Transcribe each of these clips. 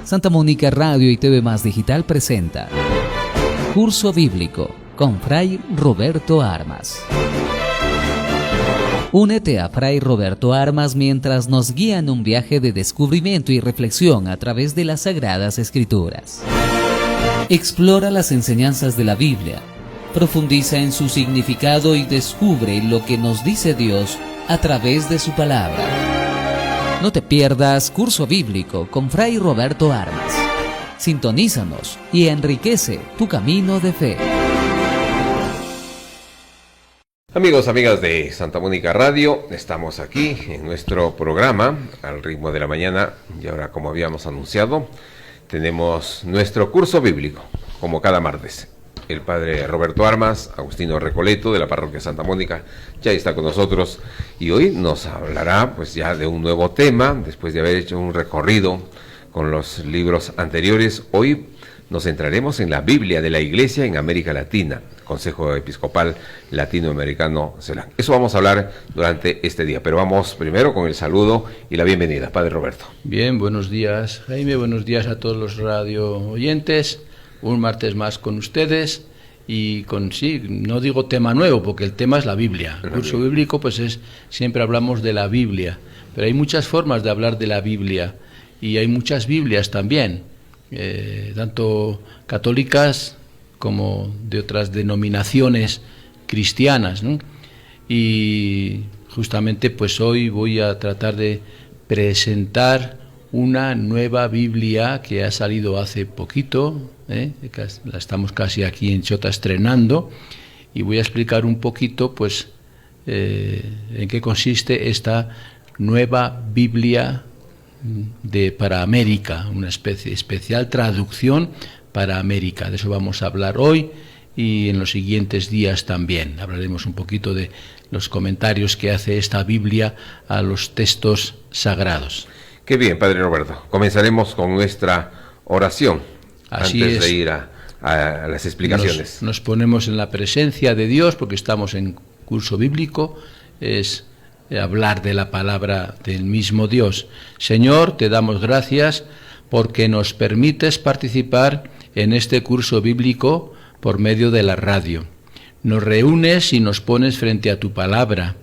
Santa Mónica Radio y TV Más Digital presenta Curso Bíblico con Fray Roberto Armas. Únete a Fray Roberto Armas mientras nos guía en un viaje de descubrimiento y reflexión a través de las Sagradas Escrituras. Explora las enseñanzas de la Biblia, profundiza en su significado y descubre lo que nos dice Dios a través de su palabra. No te pierdas Curso Bíblico con Fray Roberto Armas. Sintonízanos y enriquece tu camino de fe. Amigos, amigas de Santa Mónica Radio, estamos aquí en nuestro programa Al Ritmo de la Mañana y ahora, como habíamos anunciado, tenemos nuestro curso bíblico, como cada martes. El padre Roberto Armas, Agustino Recoleto de la parroquia Santa Mónica, ya está con nosotros y hoy nos hablará pues ya de un nuevo tema, después de haber hecho un recorrido con los libros anteriores. Hoy nos centraremos en la Biblia de la Iglesia en América Latina, Consejo Episcopal Latinoamericano CELAM. Eso vamos a hablar durante este día, pero vamos primero con el saludo y la bienvenida, padre Roberto. Bien, buenos días Jaime, buenos días a todos los radio oyentes. Un martes más con ustedes y con, sí, no digo tema nuevo porque el tema es la Biblia. El curso bíblico pues siempre hablamos de la Biblia, pero hay muchas formas de hablar de la Biblia y hay muchas Biblias también, tanto católicas como de otras denominaciones cristianas, ¿no? Y justamente pues hoy voy a tratar de presentar una nueva Biblia que ha salido hace poquito, la estamos casi aquí en Chota estrenando, y voy a explicar un poquito pues en qué consiste esta nueva Biblia para América, una especial traducción para América. De eso vamos a hablar hoy y en los siguientes días también. Hablaremos un poquito de los comentarios que hace esta Biblia a los textos sagrados. Qué bien, padre Roberto. Comenzaremos con nuestra oración antes de ir a las explicaciones. Nos ponemos en la presencia de Dios porque estamos en curso bíblico, es hablar de la palabra del mismo Dios. Señor, te damos gracias porque nos permites participar en este curso bíblico por medio de la radio. Nos reúnes y nos pones frente a tu palabra.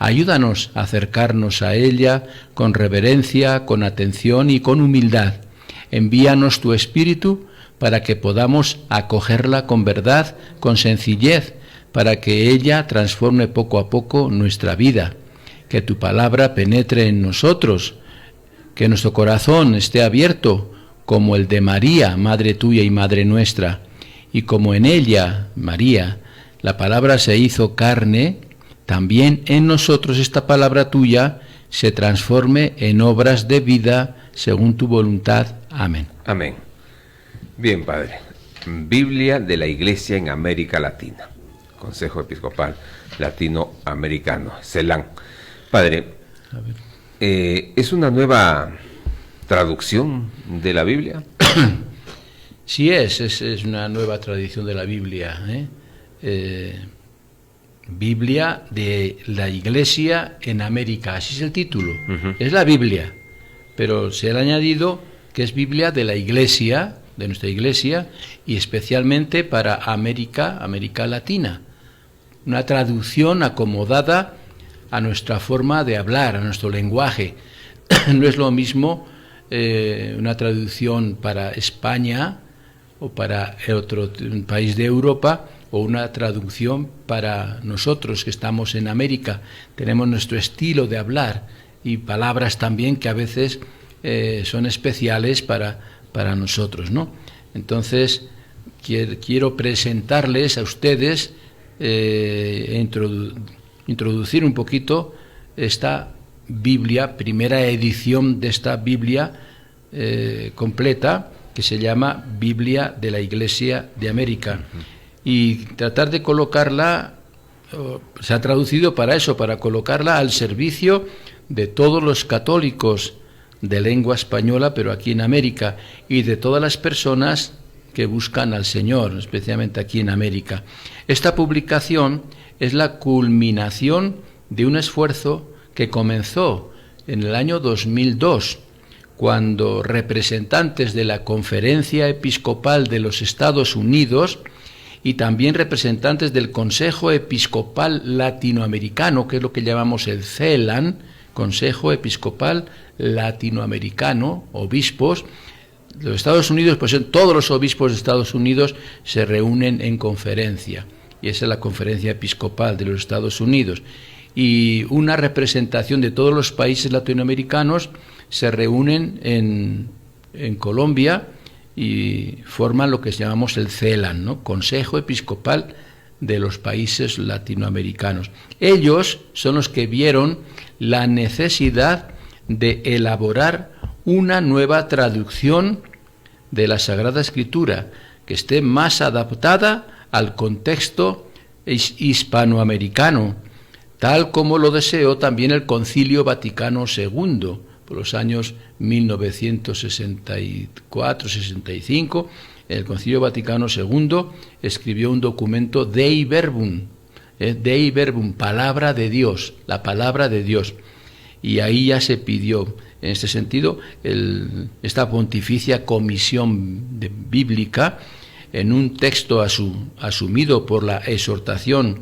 Ayúdanos a acercarnos a ella con reverencia, con atención y con humildad. Envíanos tu Espíritu para que podamos acogerla con verdad, con sencillez, para que ella transforme poco a poco nuestra vida. Que tu palabra penetre en nosotros, que nuestro corazón esté abierto como el de María, Madre tuya y Madre nuestra, y como en ella, María, la palabra se hizo carne, también en nosotros esta palabra tuya se transforme en obras de vida según tu voluntad. Amén. Amén. Bien, padre. Biblia de la Iglesia en América Latina. Consejo Episcopal Latinoamericano, CELAM. Padre, ¿es una nueva traducción de la Biblia? Sí, es una nueva traducción de la Biblia, Biblia de la Iglesia en América, así es el título. Es la Biblia, pero se le ha añadido que es Biblia de la Iglesia, de nuestra Iglesia, y especialmente para América Latina. Una traducción acomodada a nuestra forma de hablar, a nuestro lenguaje. No es lo mismo una traducción para España o para otro país de Europa, o una traducción para nosotros que estamos en América. Tenemos nuestro estilo de hablar y palabras también que a veces son especiales para nosotros, ¿no? Entonces, quiero presentarles a ustedes, introducir un poquito esta Biblia, primera edición de esta Biblia completa, que se llama Biblia de la Iglesia de América. Y tratar de colocarla, se ha traducido para eso, para colocarla al servicio de todos los católicos de lengua española, pero aquí en América, y de todas las personas que buscan al Señor, especialmente aquí en América. Esta publicación es la culminación de un esfuerzo que comenzó en el año 2002, cuando representantes de la Conferencia Episcopal de los Estados Unidos y también representantes del Consejo Episcopal Latinoamericano, que es lo que llamamos el CELAN, Consejo Episcopal Latinoamericano, obispos de los Estados Unidos, pues todos los obispos de Estados Unidos se reúnen en conferencia, y esa es la Conferencia Episcopal de los Estados Unidos, y una representación de todos los países latinoamericanos se reúnen en Colombia y forman lo que llamamos el CELAN, ¿no? Consejo Episcopal de los Países Latinoamericanos. Ellos son los que vieron la necesidad de elaborar una nueva traducción de la Sagrada Escritura que esté más adaptada al contexto hispanoamericano, tal como lo deseó también el Concilio Vaticano II, por los años 1964-65, el Concilio Vaticano II escribió un documento Dei Verbum, palabra de Dios, la palabra de Dios. Y ahí ya se pidió, en este sentido, esta pontificia comisión bíblica, en un texto asumido por la exhortación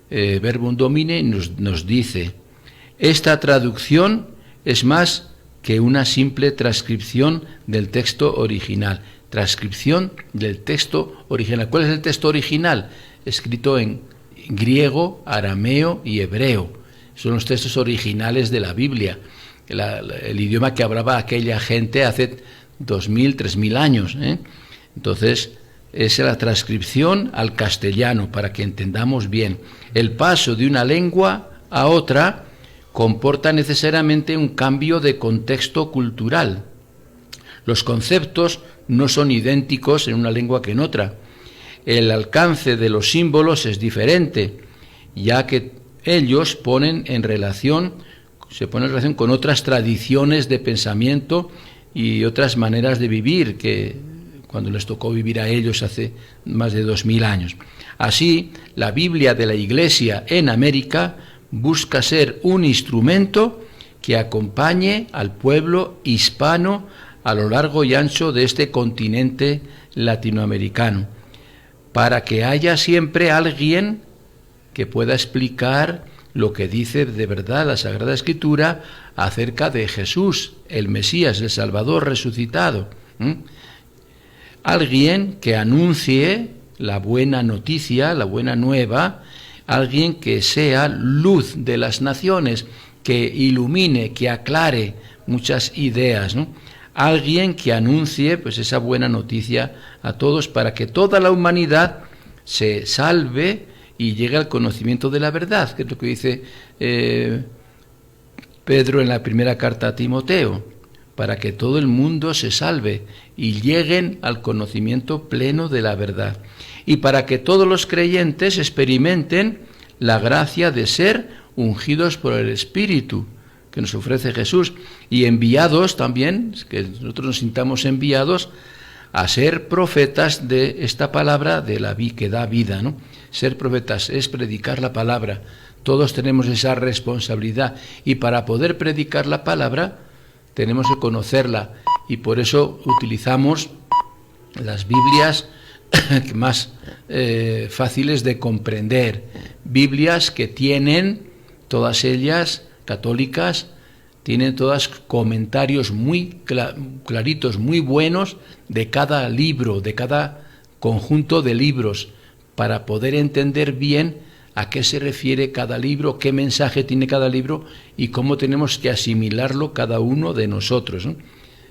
Verbum Domine, nos dice: esta traducción es más que una simple transcripción del texto original. Transcripción del texto original. ¿Cuál es el texto original? Escrito en griego, arameo y hebreo. Son los textos originales de la Biblia, el idioma que hablaba aquella gente hace 2000, 3000 años, ¿eh? Entonces, es la transcripción al castellano, para que entendamos bien. El paso de una lengua a otra comporta necesariamente un cambio de contexto cultural. Los conceptos no son idénticos en una lengua que en otra. El alcance de los símbolos es diferente, ya que ellos se ponen en relación con otras tradiciones de pensamiento y otras maneras de vivir que cuando les tocó vivir a ellos hace más de 2000 años. Así, la Biblia de la Iglesia en América busca ser un instrumento que acompañe al pueblo hispano a lo largo y ancho de este continente latinoamericano, para que haya siempre alguien que pueda explicar lo que dice de verdad la Sagrada Escritura acerca de Jesús, el Mesías, el Salvador resucitado. Alguien que anuncie la buena noticia, la buena nueva, alguien que sea luz de las naciones, que ilumine, que aclare muchas ideas, ¿no? Alguien que anuncie pues esa buena noticia a todos, para que toda la humanidad se salve y llegue al conocimiento de la verdad, que es lo que dice Pedro en la primera carta a Timoteo, para que todo el mundo se salve y lleguen al conocimiento pleno de la verdad, y para que todos los creyentes experimenten la gracia de ser ungidos por el Espíritu que nos ofrece Jesús, y enviados también, que nosotros nos sintamos enviados a ser profetas de esta palabra de la que da vida, ¿no? Ser profetas es predicar la palabra. Todos tenemos esa responsabilidad, y para poder predicar la palabra tenemos que conocerla, y por eso utilizamos las Biblias más fáciles de comprender, Biblias que tienen, todas ellas católicas, tienen todas comentarios muy claritos, muy buenos de cada libro, de cada conjunto de libros, para poder entender bien a qué se refiere cada libro, qué mensaje tiene cada libro y cómo tenemos que asimilarlo cada uno de nosotros, ¿no?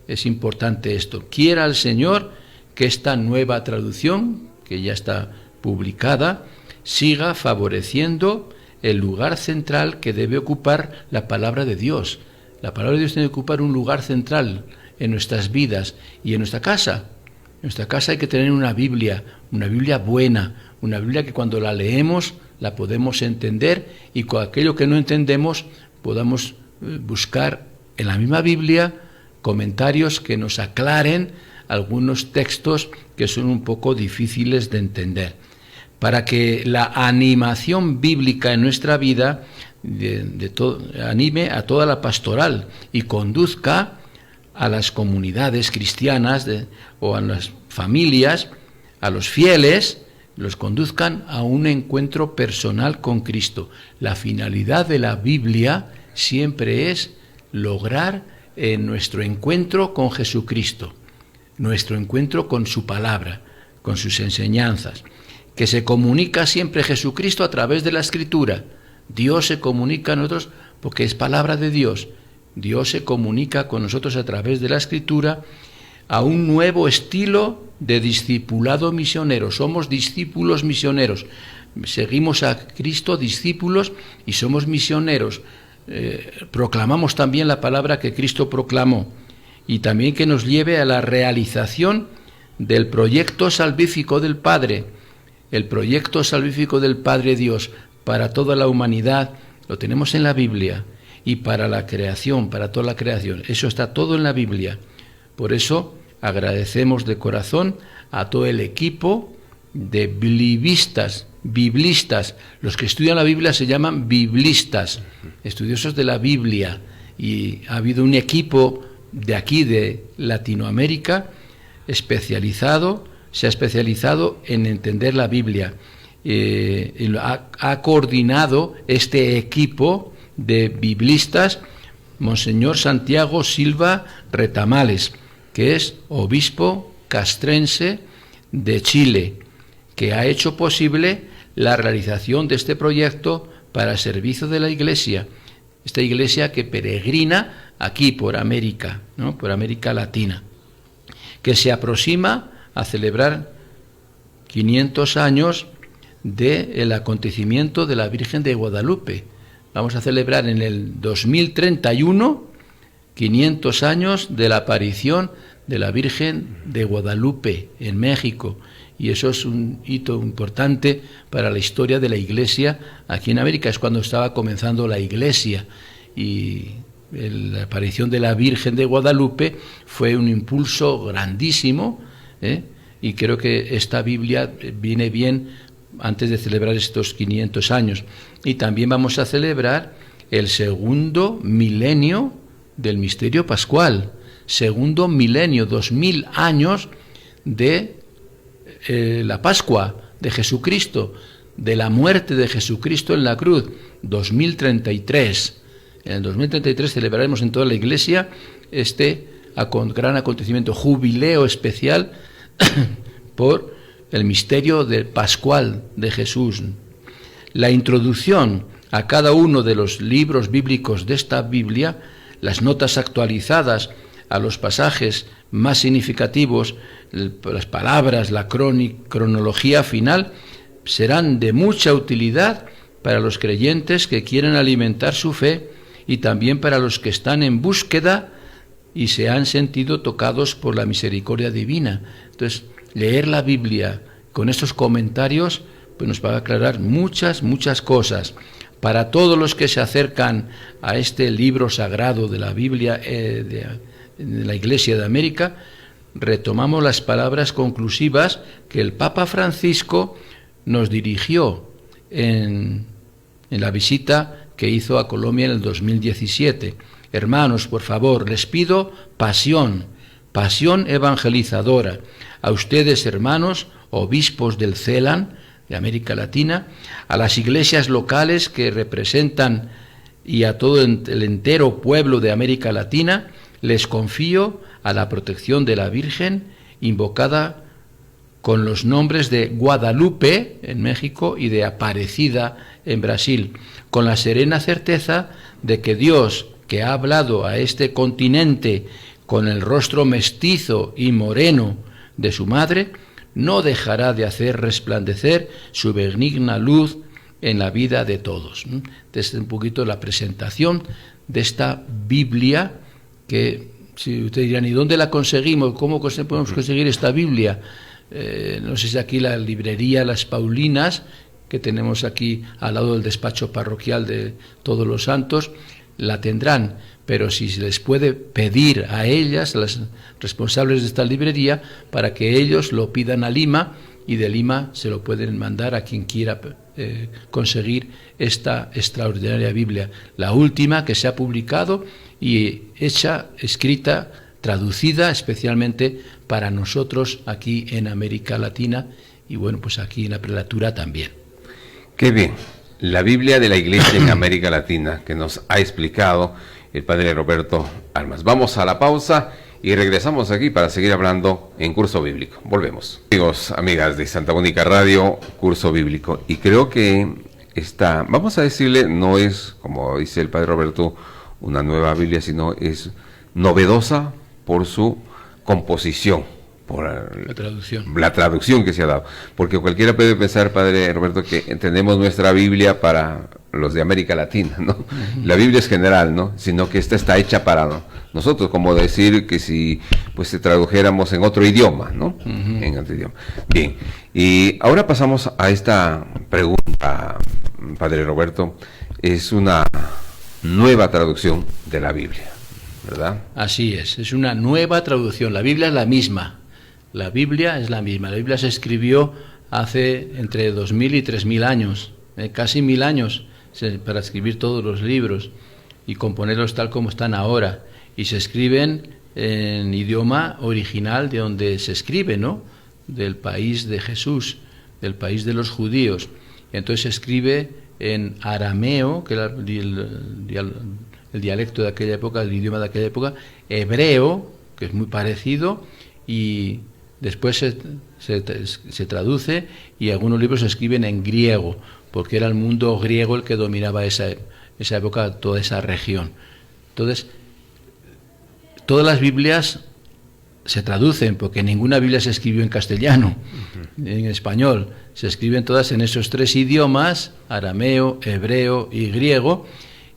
Es importante esto. Quiera el Señor que esta nueva traducción, que ya está publicada, siga favoreciendo el lugar central que debe ocupar la palabra de Dios. La palabra de Dios tiene que ocupar un lugar central en nuestras vidas y en nuestra casa. En nuestra casa hay que tener una Biblia buena, una Biblia que cuando la leemos la podemos entender, y con aquello que no entendemos podamos buscar en la misma Biblia comentarios que nos aclaren algunos textos que son un poco difíciles de entender, para que la animación bíblica en nuestra vida anime a toda la pastoral y conduzca a las comunidades cristianas o a las familias, a los fieles, los conduzcan a un encuentro personal con Cristo. La finalidad de la Biblia siempre es lograr nuestro encuentro con Jesucristo, nuestro encuentro con su palabra, con sus enseñanzas, que se comunica siempre Jesucristo a través de la Escritura. Dios se comunica a nosotros porque es palabra de Dios. Dios se comunica con nosotros a través de la Escritura a un nuevo estilo de discipulado misionero. Somos discípulos misioneros. Seguimos a Cristo, discípulos, y somos misioneros. Proclamamos también la palabra que Cristo proclamó, y también que nos lleve a la realización del proyecto salvífico del Padre. El proyecto salvífico del Padre Dios para toda la humanidad lo tenemos en la Biblia, y para la creación, para toda la creación. Eso está todo en la Biblia. Por eso agradecemos de corazón a todo el equipo de biblistas. Los que estudian la Biblia se llaman biblistas, estudiosos de la Biblia. Y ha habido un equipo de aquí, de Latinoamérica, se ha especializado en entender la Biblia. Ha coordinado este equipo de biblistas Monseñor Santiago Silva Retamales, que es obispo castrense de Chile, que ha hecho posible la realización de este proyecto para el servicio de la Iglesia, esta Iglesia que peregrina aquí por América, ¿no? Por América Latina, que se aproxima a celebrar 500 años del acontecimiento de la Virgen de Guadalupe. Vamos a celebrar en el 2031 500 años de la aparición de la Virgen de Guadalupe en México, y eso es un hito importante para la historia de la Iglesia aquí en América. Es cuando estaba comenzando la Iglesia, y la aparición de la Virgen de Guadalupe fue un impulso grandísimo, y creo que esta Biblia viene bien antes de celebrar estos 500 años. Y también vamos a celebrar el segundo milenio del misterio pascual, segundo milenio, 2000 años de la Pascua de Jesucristo, de la muerte de Jesucristo en la cruz, 2033. En el 2033 celebraremos en toda la Iglesia este gran acontecimiento, jubileo especial por el misterio del pascual de Jesús. La introducción a cada uno de los libros bíblicos de esta Biblia, las notas actualizadas a los pasajes más significativos, las palabras, la cronología final, serán de mucha utilidad para los creyentes que quieren alimentar su fe, y también para los que están en búsqueda y se han sentido tocados por la misericordia divina. Entonces, leer la Biblia con estos comentarios pues nos va a aclarar muchas cosas. Para todos los que se acercan a este libro sagrado de la Biblia de la Iglesia de América, retomamos las palabras conclusivas que el Papa Francisco nos dirigió en la visita que hizo a Colombia en el 2017. Hermanos, por favor, les pido pasión evangelizadora. A ustedes, hermanos, obispos del CELAN, de América Latina, a las iglesias locales que representan y a todo el entero pueblo de América Latina, les confío a la protección de la Virgen, invocada con los nombres de Guadalupe en México y de Aparecida en Brasil, con la serena certeza de que Dios, que ha hablado a este continente con el rostro mestizo y moreno de su madre, no dejará de hacer resplandecer su benigna luz en la vida de todos. Desde un poquito la presentación de esta Biblia, que si ustedes dirán, ¿y dónde la conseguimos? ¿Cómo podemos conseguir esta Biblia? No sé si aquí la librería Las Paulinas, que tenemos aquí al lado del despacho parroquial de Todos los Santos, la tendrán, pero si se les puede pedir a ellas, a las responsables de esta librería, para que ellos lo pidan a Lima, y de Lima se lo pueden mandar a quien quiera conseguir esta extraordinaria Biblia, la última que se ha publicado y escrita traducida especialmente para nosotros aquí en América Latina y bueno, pues aquí en la prelatura también. Qué bien. La Biblia de la Iglesia en América Latina, que nos ha explicado el padre Roberto Armas. Vamos a la pausa y regresamos aquí para seguir hablando en Curso Bíblico. Volvemos. Amigos, amigas de Santa Mónica Radio, Curso Bíblico. Y creo que esta, vamos a decirle, no es, como dice el padre Roberto, una nueva Biblia, sino es novedosa por su composición, por la traducción que se ha dado. Porque cualquiera puede pensar, padre Roberto, que tenemos nuestra Biblia para los de América Latina, ¿no? La Biblia es general, ¿no? Sino que esta está hecha para nosotros, como decir que si pues se tradujéramos en otro idioma, ¿no? En otro idioma. Bien, y ahora pasamos a esta pregunta, padre Roberto. Es una nueva traducción de la Biblia, ¿verdad? Así es una nueva traducción. La Biblia es la misma. La Biblia es la misma. La Biblia se escribió hace entre 2000 y 3000 años, casi 1000 años, para escribir todos los libros y componerlos tal como están ahora. Y se escriben en idioma original de donde se escribe, ¿no? Del país de Jesús, del país de los judíos. Entonces se escribe en arameo, que era el dialecto de aquella época, el idioma de aquella época, hebreo, que es muy parecido, y después se traduce, y algunos libros se escriben en griego, porque era el mundo griego el que dominaba esa época, toda esa región. Entonces, todas las Biblias se traducen, porque ninguna Biblia se escribió en castellano, en español. Se escriben todas en esos tres idiomas, arameo, hebreo y griego,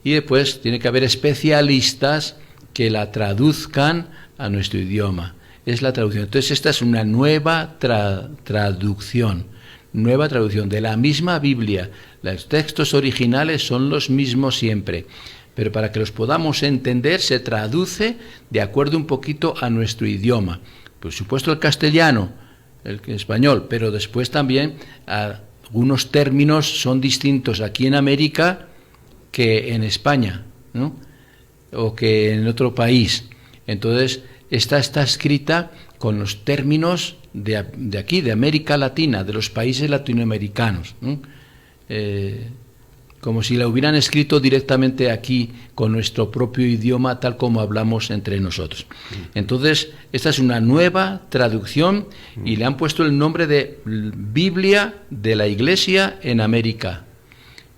y después tiene que haber especialistas que la traduzcan a nuestro idioma. Es la traducción. Entonces esta es una nueva traducción de la misma Biblia. Los textos originales son los mismos siempre, pero para que los podamos entender se traduce de acuerdo un poquito a nuestro idioma. Por supuesto el castellano, el español, pero después también algunos términos son distintos aquí en América que en España, ¿no? O que en otro país. Entonces esta está escrita con los términos de aquí, de América Latina, de los países latinoamericanos, ¿no? Como si la hubieran escrito directamente aquí con nuestro propio idioma, tal como hablamos entre nosotros. Entonces, esta es una nueva traducción y le han puesto el nombre de Biblia de la Iglesia en América.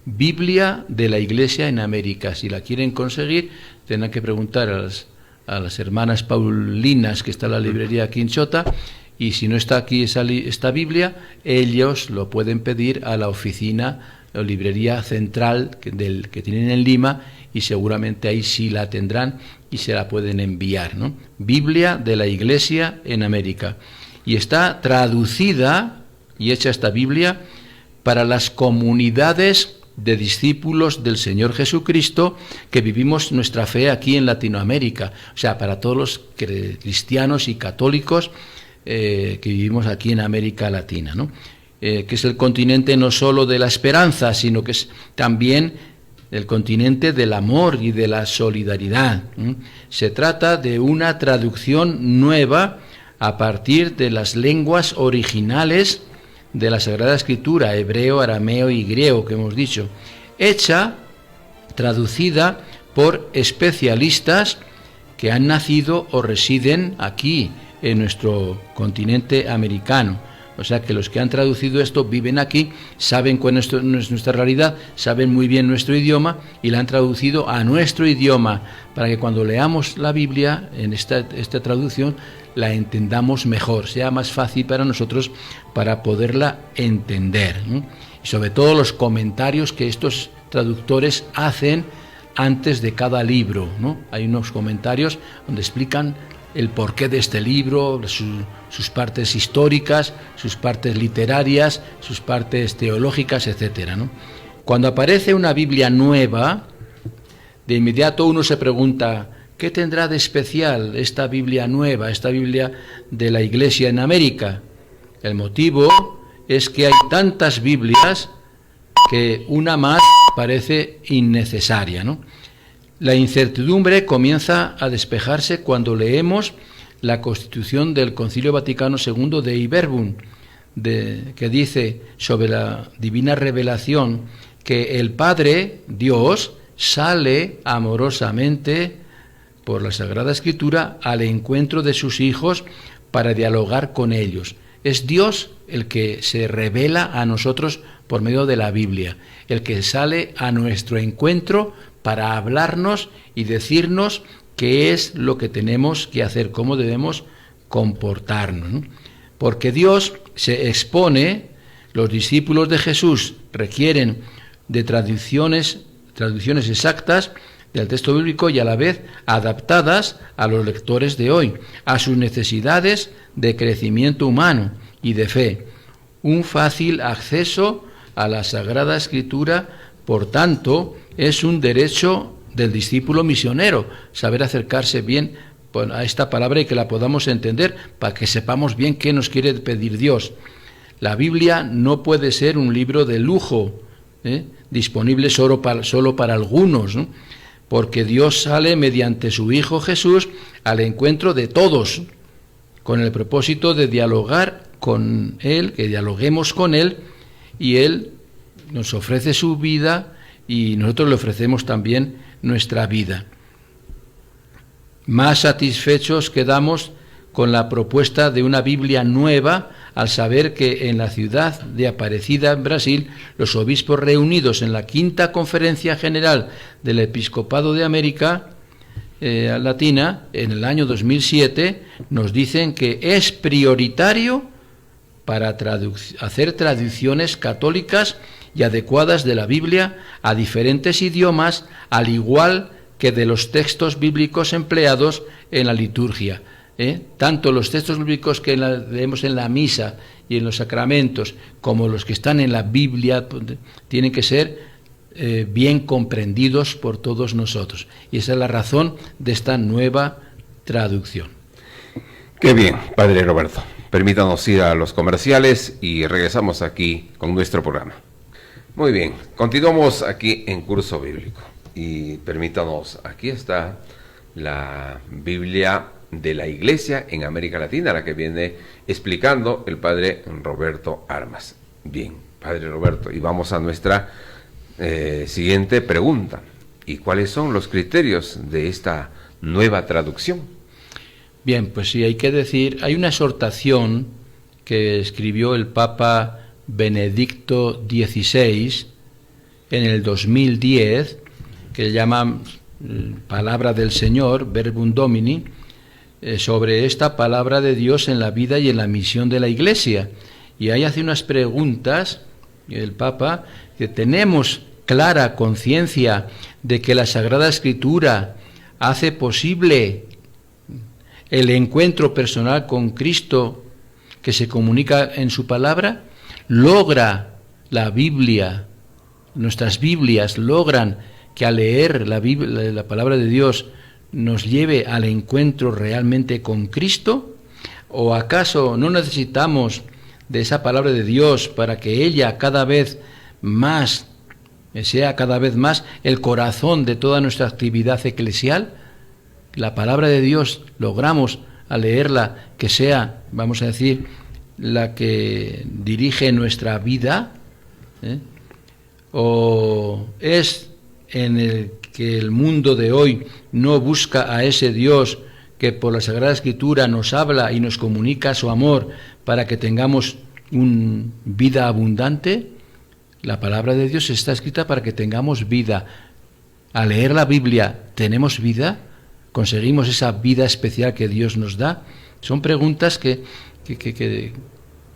Biblia de la Iglesia en América. Si la quieren conseguir, tendrán que preguntar a las hermanas Paulinas, que está en la librería aquí en Chota, y si no está aquí esta Biblia, ellos lo pueden pedir a la oficina o librería central que tienen en Lima, y seguramente ahí sí la tendrán y se la pueden enviar, ¿no? Biblia de la Iglesia en América. Y está traducida y hecha esta Biblia para las comunidades de discípulos del Señor Jesucristo que vivimos nuestra fe aquí en Latinoamérica, o sea, para todos los cristianos y católicos que vivimos aquí en América Latina, ¿no? Que es el continente no solo de la esperanza, sino que es también el continente del amor y de la solidaridad. Se trata de una traducción nueva a partir de las lenguas originales de la Sagrada Escritura, hebreo, arameo y griego, que hemos dicho, hecha, traducida por especialistas que han nacido o residen aquí, en nuestro continente americano. O sea que los que han traducido esto viven aquí, saben cuál es nuestra realidad, saben muy bien nuestro idioma y la han traducido a nuestro idioma para que cuando leamos la Biblia en esta traducción la entendamos mejor, sea más fácil para nosotros para poderla entender, ¿no? Y sobre todo los comentarios que estos traductores hacen antes de cada libro, ¿no? Hay unos comentarios donde explican el porqué de este libro, sus partes históricas, sus partes literarias, sus partes teológicas, etcétera, ¿no? Cuando aparece una Biblia nueva, de inmediato uno se pregunta, ¿qué tendrá de especial esta Biblia nueva, esta Biblia de la Iglesia en América? El motivo es que hay tantas Biblias que una más parece innecesaria, ¿no? La incertidumbre comienza a despejarse cuando leemos la Constitución del Concilio Vaticano II de Verbum, que dice sobre la divina revelación que el Padre, Dios, sale amorosamente por la Sagrada Escritura al encuentro de sus hijos para dialogar con ellos. Es Dios el que se revela a nosotros por medio de la Biblia, el que sale a nuestro encuentro para hablarnos y decirnos qué es lo que tenemos que hacer, cómo debemos comportarnos, ¿no? Porque Dios se expone, los discípulos de Jesús requieren de traducciones exactas del texto bíblico y a la vez adaptadas a los lectores de hoy, a sus necesidades de crecimiento humano y de fe. Un fácil acceso a la Sagrada Escritura, por tanto, es un derecho del discípulo misionero, saber acercarse bien a esta palabra y que la podamos entender para que sepamos bien qué nos quiere pedir Dios. La Biblia no puede ser un libro de lujo, disponible solo para algunos, ¿no? Porque Dios sale mediante su Hijo Jesús al encuentro de todos, con el propósito de dialogar con Él, que dialoguemos con Él, y Él nos ofrece su vida y nosotros le ofrecemos también nuestra vida. Más satisfechos quedamos con la propuesta de una Biblia nueva al saber que en la ciudad de Aparecida, en Brasil, los obispos reunidos en la Quinta Conferencia General del Episcopado de América Latina, en el año 2007, nos dicen que es prioritario para hacer traducciones católicas y adecuadas de la Biblia a diferentes idiomas, al igual que de los textos bíblicos empleados en la liturgia. Tanto los textos bíblicos que leemos en la misa y en los sacramentos, como los que están en la Biblia, tienen que ser bien comprendidos por todos nosotros. Y esa es la razón de esta nueva traducción. Qué bien, Padre Roberto. Permítanos ir a los comerciales y regresamos aquí con nuestro programa. Muy bien, continuamos aquí en Curso Bíblico. Y permítanos, aquí está la Biblia de la Iglesia en América Latina, la que viene explicando el Padre Roberto Armas. Bien, Padre Roberto, y vamos a nuestra siguiente pregunta. ¿Y cuáles son los criterios de esta nueva traducción? Bien, pues sí, hay que decir, hay una exhortación que escribió el Papa Benedicto XVI en el 2010, que se llama Palabra del Señor, Verbum Domini, sobre esta palabra de Dios en la vida y en la misión de la Iglesia. Y ahí hace unas preguntas, el Papa, que tenemos clara conciencia de que la Sagrada Escritura hace posible el encuentro personal con Cristo que se comunica en su palabra. Logra la Biblia, nuestras Biblias logran que al leer la palabra de Dios nos lleve al encuentro realmente con Cristo. ¿O acaso no necesitamos de esa palabra de Dios para que ella cada vez más sea el corazón de toda nuestra actividad eclesial? La palabra de Dios logramos al leerla que sea, vamos a decir, la que dirige nuestra vida, o es en el que el mundo de hoy no busca a ese Dios que por la Sagrada Escritura nos habla y nos comunica su amor para que tengamos una vida abundante. La palabra de Dios está escrita para que tengamos vida. Al leer la Biblia, ¿tenemos vida? ¿Conseguimos esa vida especial que Dios nos da? Son preguntas que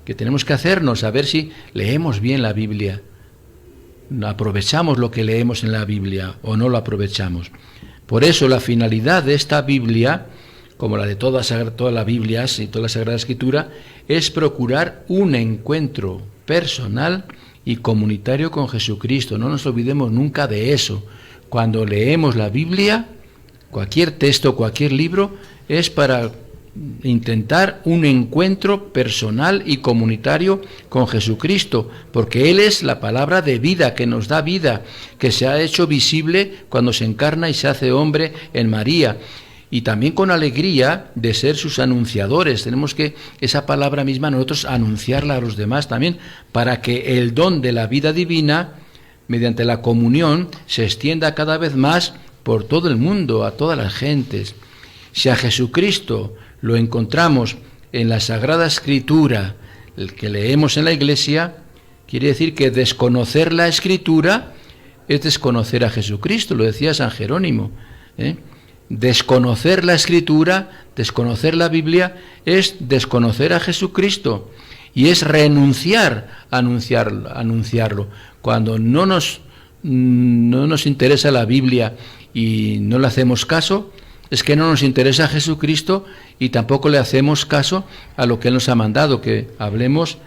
tenemos que hacernos, a ver si leemos bien la Biblia. ¿Aprovechamos lo que leemos en la Biblia o no lo aprovechamos? Por eso la finalidad de esta Biblia, como la de todas las Biblias y toda la Sagrada Escritura, es procurar un encuentro personal y comunitario con Jesucristo. No nos olvidemos nunca de eso. Cuando leemos la Biblia, cualquier texto, cualquier libro, es para intentar un encuentro personal y comunitario con Jesucristo, porque Él es la palabra de vida, que nos da vida, que se ha hecho visible cuando se encarna y se hace hombre en María. Y también con alegría de ser sus anunciadores. Tenemos que esa palabra misma nosotros anunciarla a los demás también, para que el don de la vida divina, mediante la comunión, se extienda cada vez más por todo el mundo, a todas las gentes. Si a Jesucristo lo encontramos en la Sagrada Escritura, el que leemos en la Iglesia, quiere decir que desconocer la Escritura es desconocer a Jesucristo, lo decía San Jerónimo, Desconocer la Escritura, desconocer la Biblia, es desconocer a Jesucristo y es renunciar a anunciarlo. Cuando no nos interesa la Biblia y no le hacemos caso, es que no nos interesa Jesucristo y tampoco le hacemos caso a lo que Él nos ha mandado, que hablemos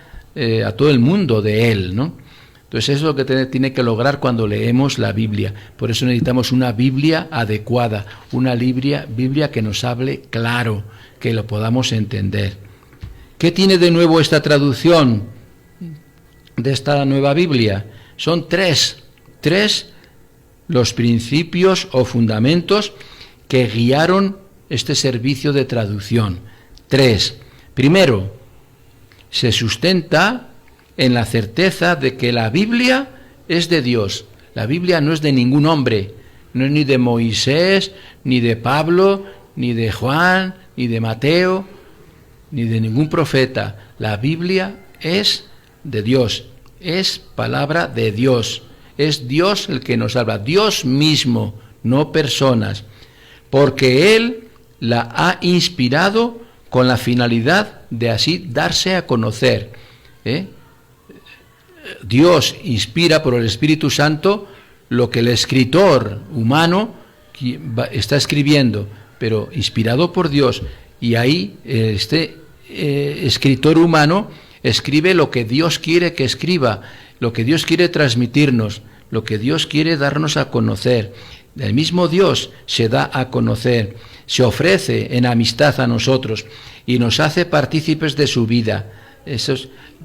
a todo el mundo de Él, ¿no? Entonces eso es lo que tiene que lograr cuando leemos la Biblia. Por eso necesitamos una Biblia adecuada, una Biblia que nos hable claro, que lo podamos entender. ¿Qué tiene de nuevo esta traducción de esta nueva Biblia? Son tres los principios o fundamentos que guiaron este servicio de traducción. 3. Primero, se sustenta en la certeza de que la Biblia es de Dios. La Biblia no es de ningún hombre, no es ni de Moisés, ni de Pablo, ni de Juan, ni de Mateo, ni de ningún profeta. La Biblia es de Dios, es palabra de Dios. Es Dios el que nos habla, Dios mismo, no personas, porque Él la ha inspirado con la finalidad de así darse a conocer. Dios inspira por el Espíritu Santo lo que el escritor humano está escribiendo, pero inspirado por Dios, y ahí este escritor humano escribe lo que Dios quiere que escriba, lo que Dios quiere transmitirnos, lo que Dios quiere darnos a conocer. El mismo Dios se da a conocer, se ofrece en amistad a nosotros y nos hace partícipes de su vida.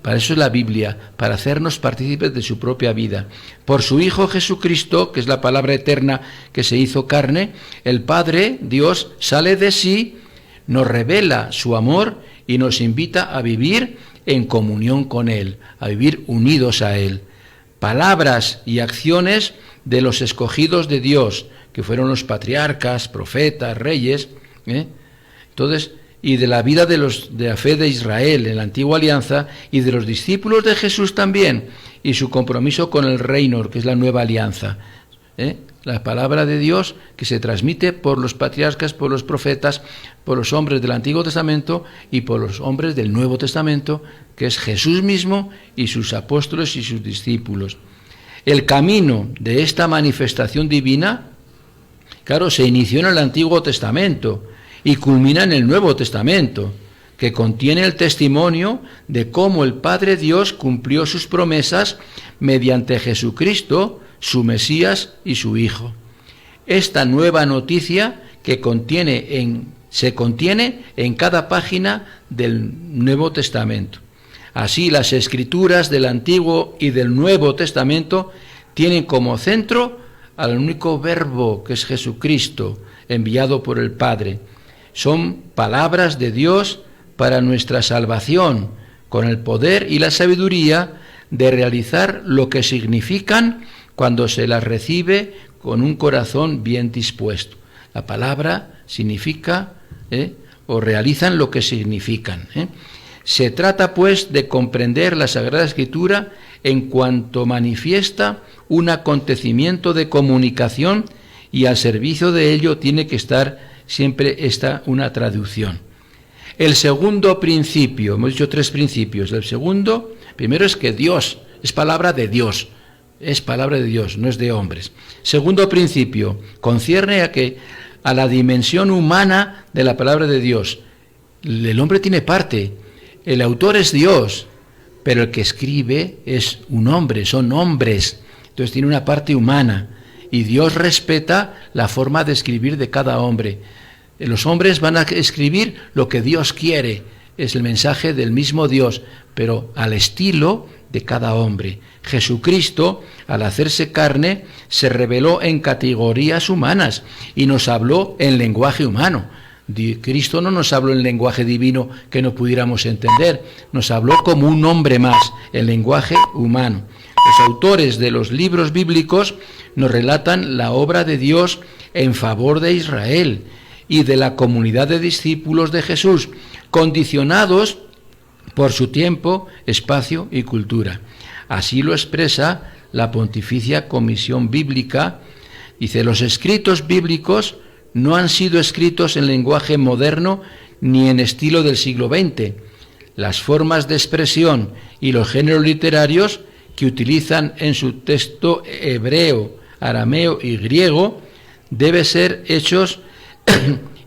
Para eso es la Biblia, para hacernos partícipes de su propia vida. Por su Hijo Jesucristo, que es la palabra eterna que se hizo carne, el Padre, Dios, sale de sí, nos revela su amor y nos invita a vivir en comunión con Él, a vivir unidos a Él. Palabras y acciones de los escogidos de Dios, que fueron los patriarcas, profetas, reyes, entonces, y de la vida de la fe de Israel en la antigua alianza, y de los discípulos de Jesús también, y su compromiso con el reino, que es la nueva alianza. La palabra de Dios que se transmite por los patriarcas, por los profetas, por los hombres del Antiguo Testamento y por los hombres del Nuevo Testamento, que es Jesús mismo y sus apóstoles y sus discípulos. El camino de esta manifestación divina, claro, se inició en el Antiguo Testamento y culmina en el Nuevo Testamento, que contiene el testimonio de cómo el Padre Dios cumplió sus promesas mediante Jesucristo, su Mesías y su Hijo. Esta nueva noticia que se contiene en cada página del Nuevo Testamento. Así, las Escrituras del Antiguo y del Nuevo Testamento tienen como centro al único Verbo, que es Jesucristo, enviado por el Padre. Son palabras de Dios para nuestra salvación, con el poder y la sabiduría de realizar lo que significan cuando se las recibe con un corazón bien dispuesto. La palabra significa, o realizan lo que significan. Se trata, pues, de comprender la Sagrada Escritura en cuanto manifiesta un acontecimiento de comunicación, y al servicio de ello tiene que estar siempre una traducción. El segundo principio, hemos dicho 3 principios. Primero es que Dios es palabra de Dios. Es palabra de Dios, no es de hombres. Segundo principio, concierne a la dimensión humana de la palabra de Dios. El hombre tiene parte, el autor es Dios, pero el que escribe es un hombre, son hombres. Entonces tiene una parte humana, y Dios respeta la forma de escribir de cada hombre. Los hombres van a escribir lo que Dios quiere, es el mensaje del mismo Dios, pero al estilo de cada hombre. Jesucristo, al hacerse carne, se reveló en categorías humanas y nos habló en lenguaje humano. Cristo no nos habló en lenguaje divino que no pudiéramos entender, nos habló como un hombre más, en lenguaje humano. Los autores de los libros bíblicos nos relatan la obra de Dios en favor de Israel y de la comunidad de discípulos de Jesús, condicionados por su tiempo, espacio y cultura. Así lo expresa la Pontificia Comisión Bíblica. Dice: los escritos bíblicos no han sido escritos en lenguaje moderno ni en estilo del siglo XX. Las formas de expresión y los géneros literarios que utilizan en su texto hebreo, arameo y griego deben ser hechos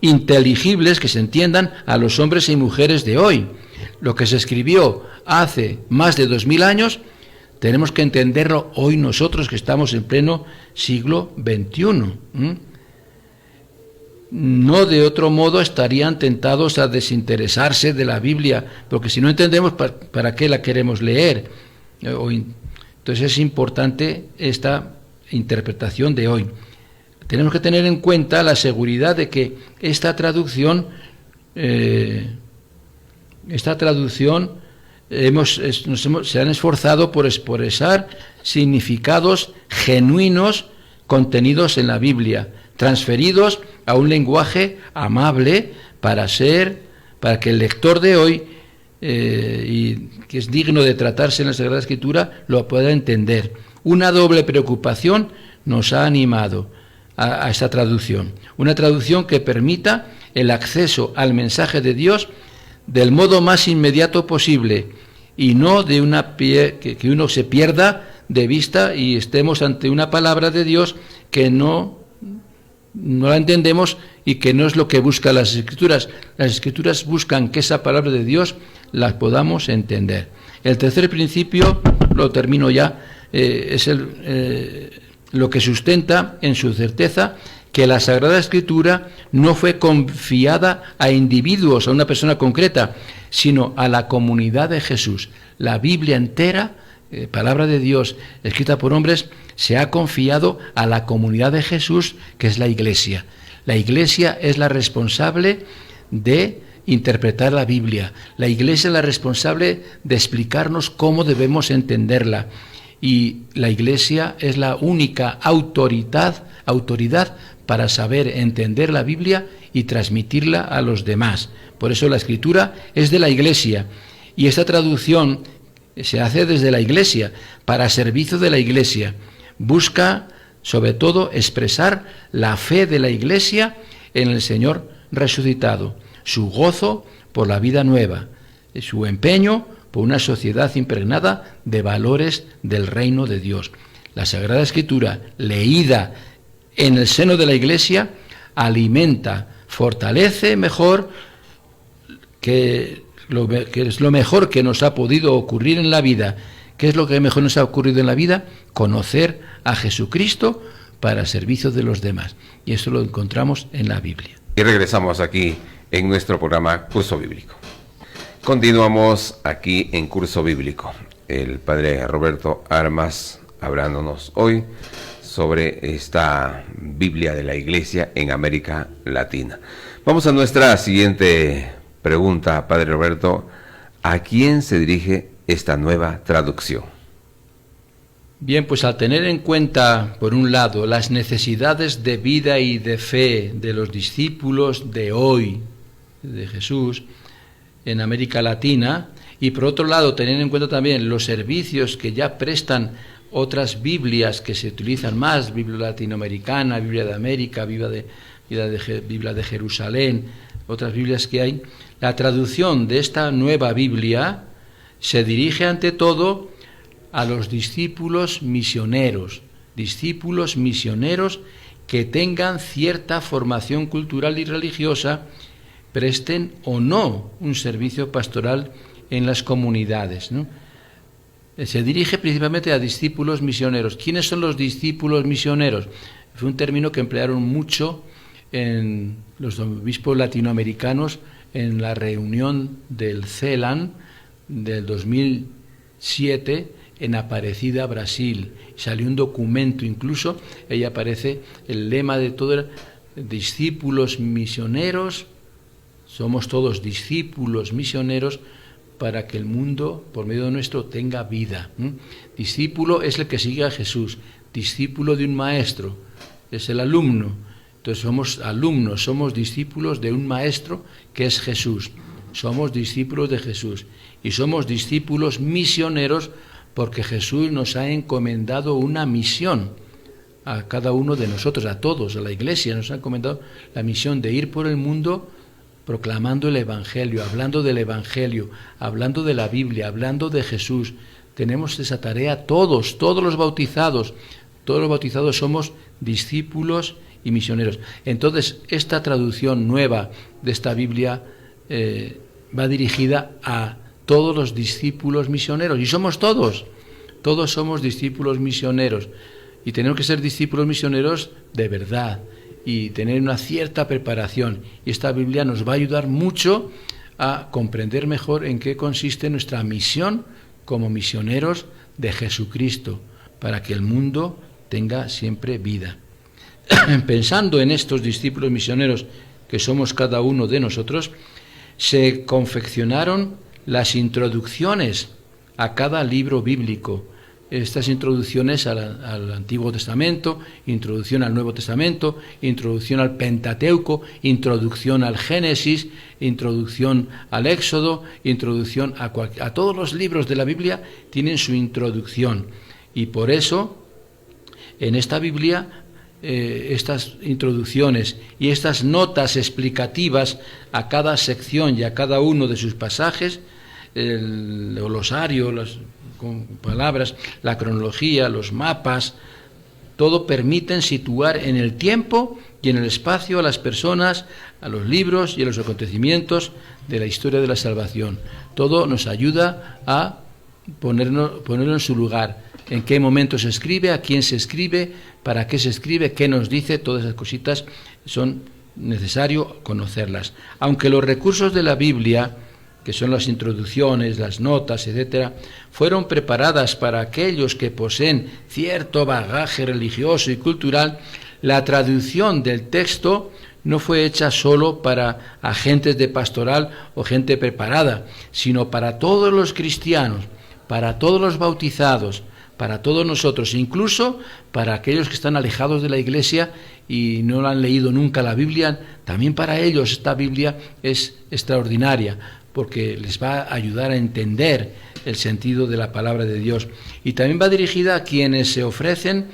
inteligibles, que se entiendan a los hombres y mujeres de hoy. Lo que se escribió hace más de 2000 años, tenemos que entenderlo hoy nosotros que estamos en pleno siglo XXI. No de otro modo estarían tentados a desinteresarse de la Biblia, porque si no entendemos para qué la queremos leer. Entonces es importante esta interpretación de hoy. Tenemos que tener en cuenta la seguridad de que esta traducción se han esforzado por expresar significados genuinos contenidos en la Biblia, transferidos a un lenguaje amable para que el lector de hoy, y que es digno de tratarse en la Sagrada Escritura, lo pueda entender. Una doble preocupación nos ha animado a esta traducción. Una traducción que permita el acceso al mensaje de Dios del modo más inmediato posible y no de que uno se pierda de vista y estemos ante una palabra de Dios que no la entendemos y que no es lo que buscan las Escrituras. Las Escrituras buscan que esa palabra de Dios la podamos entender. El tercer principio, lo termino ya, es lo que sustenta en su certeza que la Sagrada Escritura no fue confiada a individuos, a una persona concreta, sino a la comunidad de Jesús. La Biblia entera, palabra de Dios escrita por hombres, se ha confiado a la comunidad de Jesús, que es la Iglesia. La Iglesia es la responsable de interpretar la Biblia. La Iglesia es la responsable de explicarnos cómo debemos entenderla. Y la Iglesia es la única autoridad para saber entender la Biblia y transmitirla a los demás. Por eso la Escritura es de la Iglesia. Y esta traducción se hace desde la Iglesia, para servicio de la Iglesia. Busca, sobre todo, expresar la fe de la Iglesia en el Señor resucitado, su gozo por la vida nueva, su empeño por una sociedad impregnada de valores del reino de Dios. La Sagrada Escritura, leída en el seno de la Iglesia, alimenta, fortalece mejor, que es lo mejor que nos ha podido ocurrir en la vida. ¿Qué es lo que mejor nos ha ocurrido en la vida? Conocer a Jesucristo para servicio de los demás. Y eso lo encontramos en la Biblia. Y regresamos aquí en nuestro programa Curso Bíblico. Continuamos aquí en Curso Bíblico. El padre Roberto Armas hablándonos hoy sobre esta Biblia de la Iglesia en América Latina. Vamos a nuestra siguiente pregunta, padre Roberto. ¿A quién se dirige esta nueva traducción? Bien, pues al tener en cuenta, por un lado, las necesidades de vida y de fe de los discípulos de hoy, de Jesús, en América Latina, y por otro lado, tener en cuenta también los servicios que ya prestan otras Biblias que se utilizan más, Biblia latinoamericana, Biblia de América, Biblia de Jerusalén, otras Biblias que hay, la traducción de esta nueva Biblia se dirige ante todo a los discípulos misioneros que tengan cierta formación cultural y religiosa, presten o no un servicio pastoral en las comunidades, ¿no? Se dirige principalmente a discípulos misioneros. ¿Quiénes son los discípulos misioneros? Fue un término que emplearon mucho en los obispos latinoamericanos en la reunión del CELAN del 2007 en Aparecida, Brasil. Salió un documento, incluso ahí aparece el lema de todo: discípulos misioneros, somos todos discípulos misioneros para que el mundo, por medio de nuestro, tenga vida. Discípulo es el que sigue a Jesús, discípulo de un maestro es el alumno. Entonces somos alumnos, somos discípulos de un maestro que es Jesús. Somos discípulos de Jesús y somos discípulos misioneros porque Jesús nos ha encomendado una misión a cada uno de nosotros, a todos, a la Iglesia. Nos ha encomendado la misión de ir por el mundo proclamando el Evangelio, hablando del Evangelio, hablando de la Biblia, hablando de Jesús. Tenemos esa tarea todos los bautizados somos discípulos y misioneros. Entonces, esta traducción nueva de esta Biblia va dirigida a todos los discípulos misioneros, y somos todos somos discípulos misioneros, y tenemos que ser discípulos misioneros de verdad, y tener una cierta preparación, y esta Biblia nos va a ayudar mucho a comprender mejor en qué consiste nuestra misión como misioneros de Jesucristo, para que el mundo tenga siempre vida. Pensando en estos discípulos misioneros que somos cada uno de nosotros, se confeccionaron las introducciones a cada libro bíblico. Estas introducciones al Antiguo Testamento, introducción al Nuevo Testamento, introducción al Pentateuco, introducción al Génesis, introducción al Éxodo, introducción a todos los libros de la Biblia tienen su introducción. Y por eso, en esta Biblia, estas introducciones y estas notas explicativas a cada sección y a cada uno de sus pasajes, el glosario, las palabras, la cronología, los mapas, todo permiten situar en el tiempo y en el espacio a las personas, a los libros y a los acontecimientos de la historia de la salvación. Todo nos ayuda a ponerlo en su lugar. En qué momento se escribe, a quién se escribe, para qué se escribe, qué nos dice, todas esas cositas son necesario conocerlas. Aunque los recursos de la Biblia, que son las introducciones, las notas, etcétera, fueron preparadas para aquellos que poseen cierto bagaje religioso y cultural, la traducción del texto no fue hecha solo para agentes de pastoral o gente preparada, sino para todos los cristianos, para todos los bautizados, para todos nosotros, incluso para aquellos que están alejados de la Iglesia y no han leído nunca la Biblia. También para ellos esta Biblia es extraordinaria, porque les va a ayudar a entender el sentido de la palabra de Dios. Y también va dirigida a quienes se ofrecen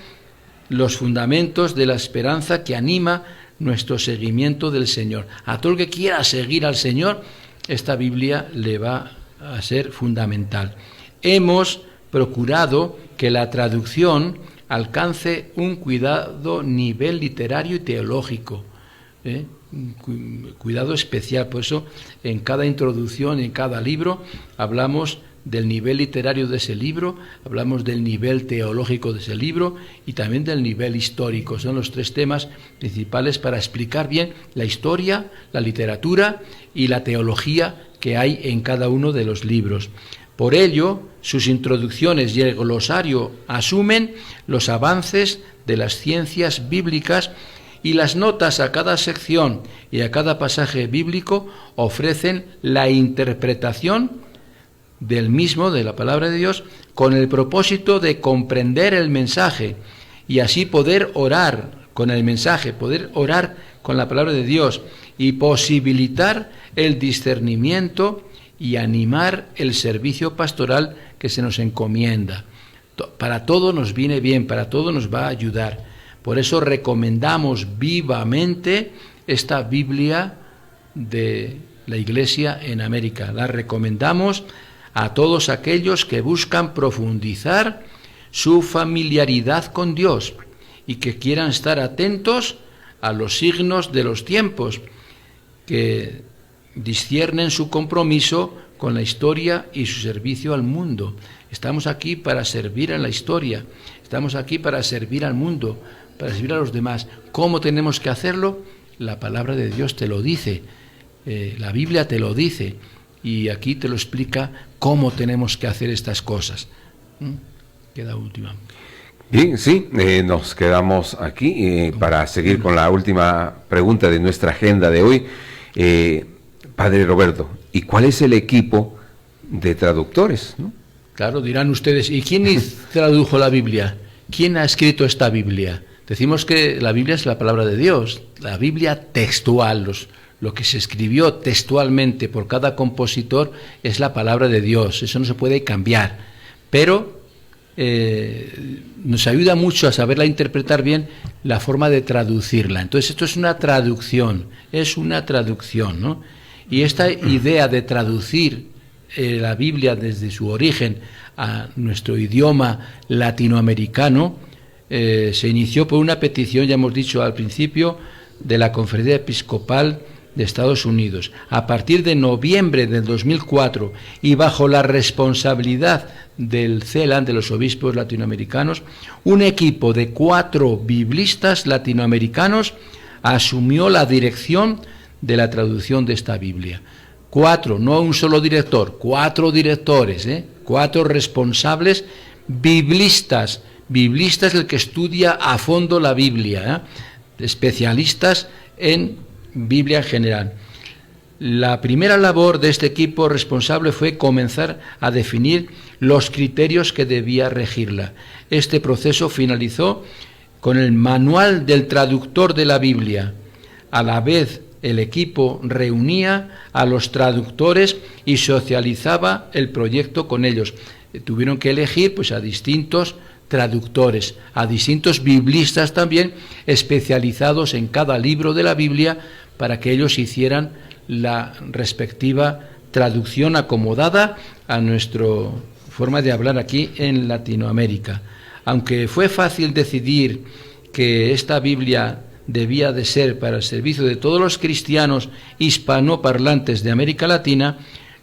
los fundamentos de la esperanza que anima nuestro seguimiento del Señor. A todo el que quiera seguir al Señor, esta Biblia le va a ser fundamental. Hemos procurado que la traducción alcance un cuidado nivel literario y teológico, cuidado especial. Por eso en cada introducción, en cada libro, hablamos del nivel literario de ese libro, hablamos del nivel teológico de ese libro y también del nivel histórico. Son los tres temas principales para explicar bien la historia, la literatura y la teología que hay en cada uno de los libros. Por ello, sus introducciones y el glosario asumen los avances de las ciencias bíblicas, y las notas a cada sección y a cada pasaje bíblico ofrecen la interpretación del mismo, de la palabra de Dios, con el propósito de comprender el mensaje y así poder orar con el mensaje, poder orar con la palabra de Dios y posibilitar el discernimiento y animar el servicio pastoral que se nos encomienda. Para todo nos viene bien, para todo nos va a ayudar. Por eso recomendamos vivamente esta Biblia de la Iglesia en América. La recomendamos a todos aquellos que buscan profundizar su familiaridad con Dios y que quieran estar atentos a los signos de los tiempos, que disciernen su compromiso con la historia y su servicio al mundo. Estamos aquí para servir a la historia, estamos aquí para servir al mundo, para servir a los demás. ¿Cómo tenemos que hacerlo? la palabra de Dios te lo dice, la Biblia te lo dice, y aquí te lo explica cómo tenemos que hacer estas cosas. Queda última. Bien, sí, nos quedamos aquí para seguir con la última pregunta de nuestra agenda de hoy. Padre Roberto, ¿y cuál es el equipo de traductores, ¿no? Claro, dirán ustedes, ¿y quién tradujo la Biblia? ¿Quién ha escrito esta Biblia? Decimos que la Biblia es la palabra de Dios, la Biblia textual, lo que se escribió textualmente por cada compositor es la palabra de Dios, eso no se puede cambiar, pero nos ayuda mucho a saberla interpretar bien la forma de traducirla. Entonces esto es una traducción, ¿no? Y esta idea de traducir la Biblia desde su origen a nuestro idioma latinoamericano se inició por una petición, ya hemos dicho al principio, de la Conferencia Episcopal de Estados Unidos. A partir de noviembre del 2004 y bajo la responsabilidad del CELAN, de los obispos latinoamericanos, un equipo de 4 biblistas latinoamericanos asumió la dirección de la traducción de esta Biblia. 4, no un solo director, 4 directores, 4 responsables biblistas. Biblista es el que estudia a fondo la Biblia, especialistas en Biblia en general. La primera labor de este equipo responsable fue comenzar a definir los criterios que debía regirla. Este proceso finalizó con el manual del traductor de la Biblia. A la vez, el equipo reunía a los traductores y socializaba el proyecto con ellos. Tuvieron que elegir pues a distintos traductores, a distintos biblistas también, especializados en cada libro de la Biblia, para que ellos hicieran la respectiva traducción acomodada a nuestra forma de hablar aquí en Latinoamérica. Aunque fue fácil decidir que esta Biblia debía de ser para el servicio de todos los cristianos hispanoparlantes de América Latina,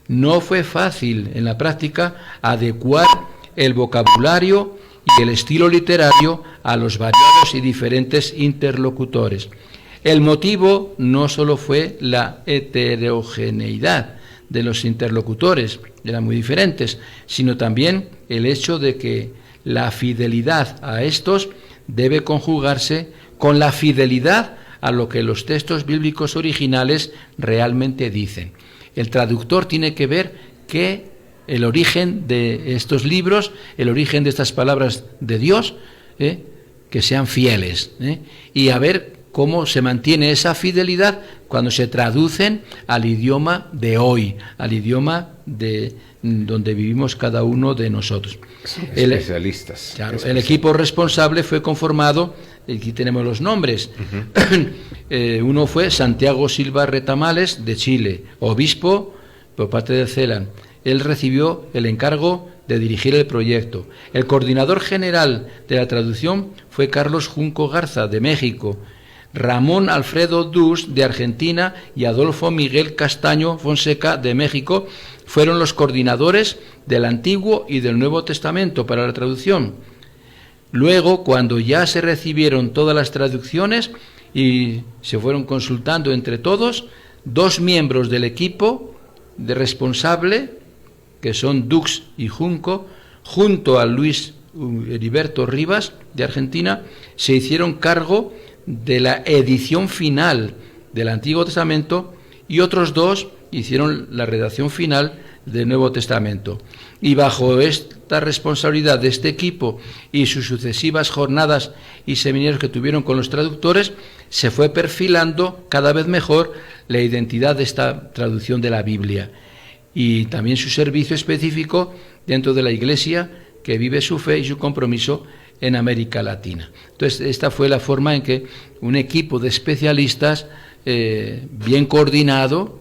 no fue fácil en la práctica adecuar el vocabulario y el estilo literario a los variados y diferentes interlocutores. El motivo no solo fue la heterogeneidad de los interlocutores, eran muy diferentes, sino también el hecho de que la fidelidad a estos debe conjugarse con la fidelidad a lo que los textos bíblicos originales realmente dicen. El traductor tiene que ver que el origen de estos libros, el origen de estas palabras de Dios, que sean fieles, y a ver cómo se mantiene esa fidelidad cuando se traducen al idioma de hoy, al idioma de donde vivimos cada uno de nosotros. Especialistas. Claro, el equipo responsable fue conformado, aquí tenemos los nombres. Uno fue Santiago Silva Retamales, de Chile, obispo por parte del CELAN. Él recibió el encargo de dirigir el proyecto. El coordinador general de la traducción fue Carlos Junco Garza, de México. Ramón Alfredo Dus, de Argentina, y Adolfo Miguel Castaño Fonseca, de México, fueron los coordinadores del Antiguo y del Nuevo Testamento para la traducción. Luego, cuando ya se recibieron todas las traducciones y se fueron consultando entre todos, 2 miembros del equipo de responsable, que son Dux y Junco, junto a Luis Heriberto Rivas, de Argentina, se hicieron cargo de la edición final del Antiguo Testamento, y otros 2 hicieron la redacción final del Nuevo Testamento. Y bajo esta responsabilidad de este equipo y sus sucesivas jornadas y seminarios que tuvieron con los traductores, se fue perfilando cada vez mejor la identidad de esta traducción de la Biblia, y también su servicio específico dentro de la Iglesia que vive su fe y su compromiso en América Latina. Entonces, esta fue la forma en que un equipo de especialistas bien coordinado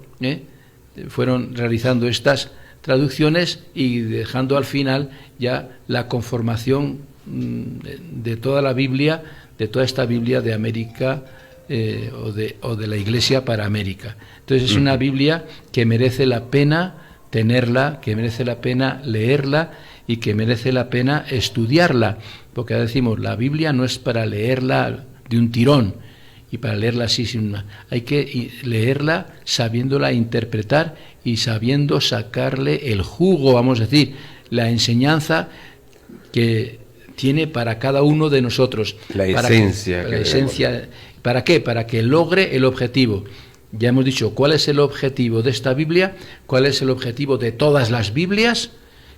fueron realizando estas traducciones y dejando al final ya la conformación de toda la Biblia, de toda esta Biblia de América o de la Iglesia para América. Entonces es una Biblia que merece la pena tenerla, que merece la pena leerla y que merece la pena estudiarla, porque decimos, la Biblia no es para leerla de un tirón, y para leerla así, hay que leerla sabiéndola interpretar y sabiendo sacarle el jugo, vamos a decir, la enseñanza que tiene para cada uno de nosotros. La esencia. ¿Para qué? Para que logre el objetivo. Ya hemos dicho cuál es el objetivo de esta Biblia, cuál es el objetivo de todas las Biblias,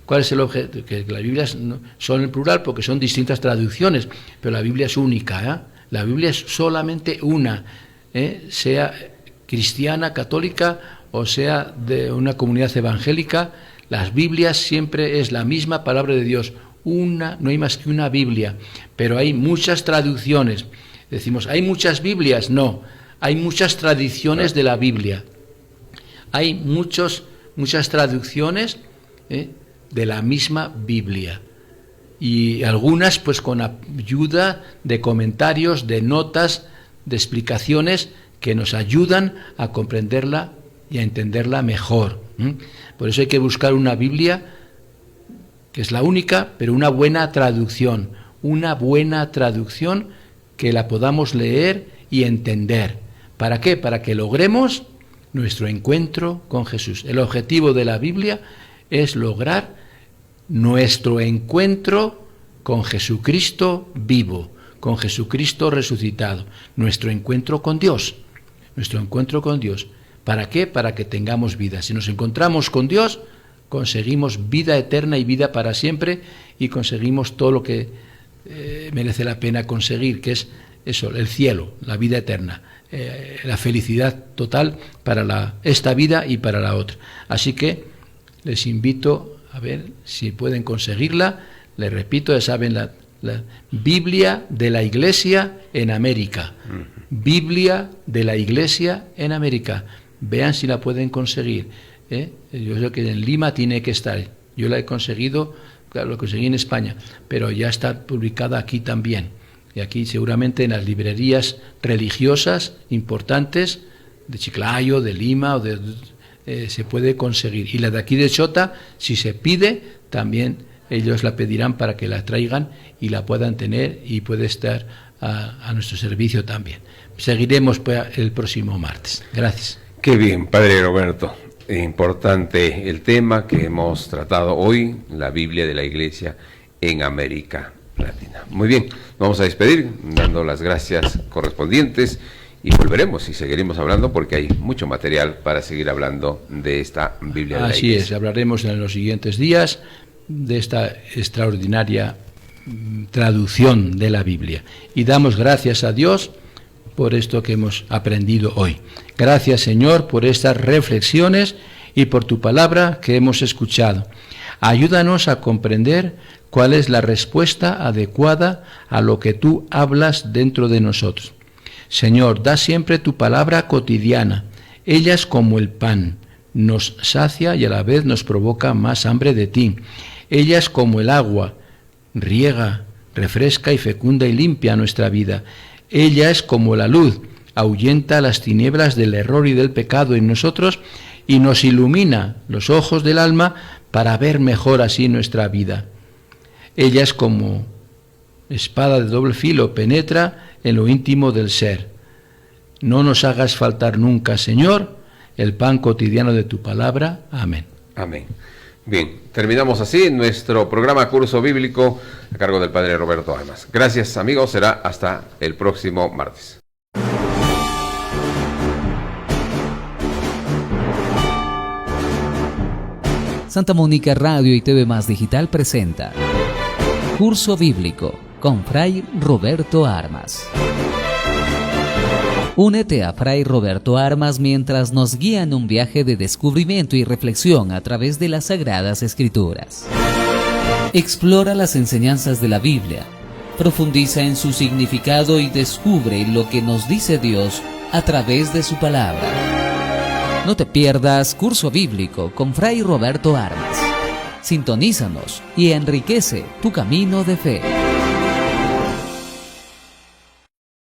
cuál es el objetivo, que las Biblias son en plural porque son distintas traducciones, pero la Biblia es única, ¿eh? La Biblia es solamente una, sea cristiana, católica o sea de una comunidad evangélica, las Biblias siempre es la misma palabra de Dios, una, no hay más que una Biblia, pero hay muchas traducciones. Decimos, ¿hay muchas Biblias? No, hay muchas tradiciones de la Biblia. Hay muchas traducciones de la misma Biblia. Y algunas pues con ayuda de comentarios, de notas, de explicaciones que nos ayudan a comprenderla y a entenderla mejor. Por eso hay que buscar una Biblia que es la única, pero una buena traducción que la podamos leer y entender. ¿Para qué? Para que logremos nuestro encuentro con Jesús. El objetivo de la Biblia es lograr nuestro encuentro con Jesucristo vivo, con Jesucristo resucitado, nuestro encuentro con Dios. ¿Para qué? Para que tengamos vida. Si nos encontramos con Dios, conseguimos vida eterna y vida para siempre y conseguimos todo lo que merece la pena conseguir, que es eso, el cielo, la vida eterna, la felicidad total para esta vida y para la otra. Así que les invito a ver si pueden conseguirla. Les repito, ya saben, la Biblia de la Iglesia en América. Biblia de la Iglesia en América. Vean si la pueden conseguir. Yo sé que en Lima tiene que estar. Yo la he conseguido, claro, lo conseguí en España, pero ya está publicada aquí también. Y aquí seguramente en las librerías religiosas importantes de Chiclayo, de Lima o se puede conseguir. Y la de aquí de Chota, si se pide, también ellos la pedirán para que la traigan y la puedan tener y puede estar a nuestro servicio también. Seguiremos el próximo martes. Gracias. Qué bien, Padre Roberto. Importante el tema que hemos tratado hoy, la Biblia de la Iglesia en América Latina. Muy bien, vamos a despedir dando las gracias correspondientes y volveremos y seguiremos hablando porque hay mucho material para seguir hablando de esta Biblia de la Iglesia. Así es, hablaremos en los siguientes días de esta extraordinaria traducción de la Biblia. Y damos gracias a Dios por esto que hemos aprendido hoy. Gracias, Señor, por estas reflexiones y por tu palabra que hemos escuchado. Ayúdanos a comprender cuál es la respuesta adecuada a lo que tú hablas dentro de nosotros. Señor, da siempre tu palabra cotidiana. Ella es como el pan, nos sacia y a la vez nos provoca más hambre de ti. Ella es como el agua, riega, refresca y fecunda y limpia nuestra vida. Ella es como la luz, ahuyenta las tinieblas del error y del pecado en nosotros y nos ilumina los ojos del alma para ver mejor así nuestra vida. Ella es como espada de doble filo, penetra en lo íntimo del ser. No nos hagas faltar nunca, Señor, el pan cotidiano de tu palabra. Amén. Amén. Bien, terminamos así nuestro programa Curso Bíblico a cargo del Padre Roberto Armas. Gracias, amigos, será hasta el próximo martes. Santa Mónica Radio y TV Más Digital presenta Curso Bíblico con Fray Roberto Armas. Únete a Fray Roberto Armas mientras nos guía en un viaje de descubrimiento y reflexión a través de las Sagradas Escrituras. Explora las enseñanzas de la Biblia, profundiza en su significado y descubre lo que nos dice Dios a través de su palabra. No te pierdas Curso Bíblico con Fray Roberto Armas. Sintonízanos y enriquece tu camino de fe.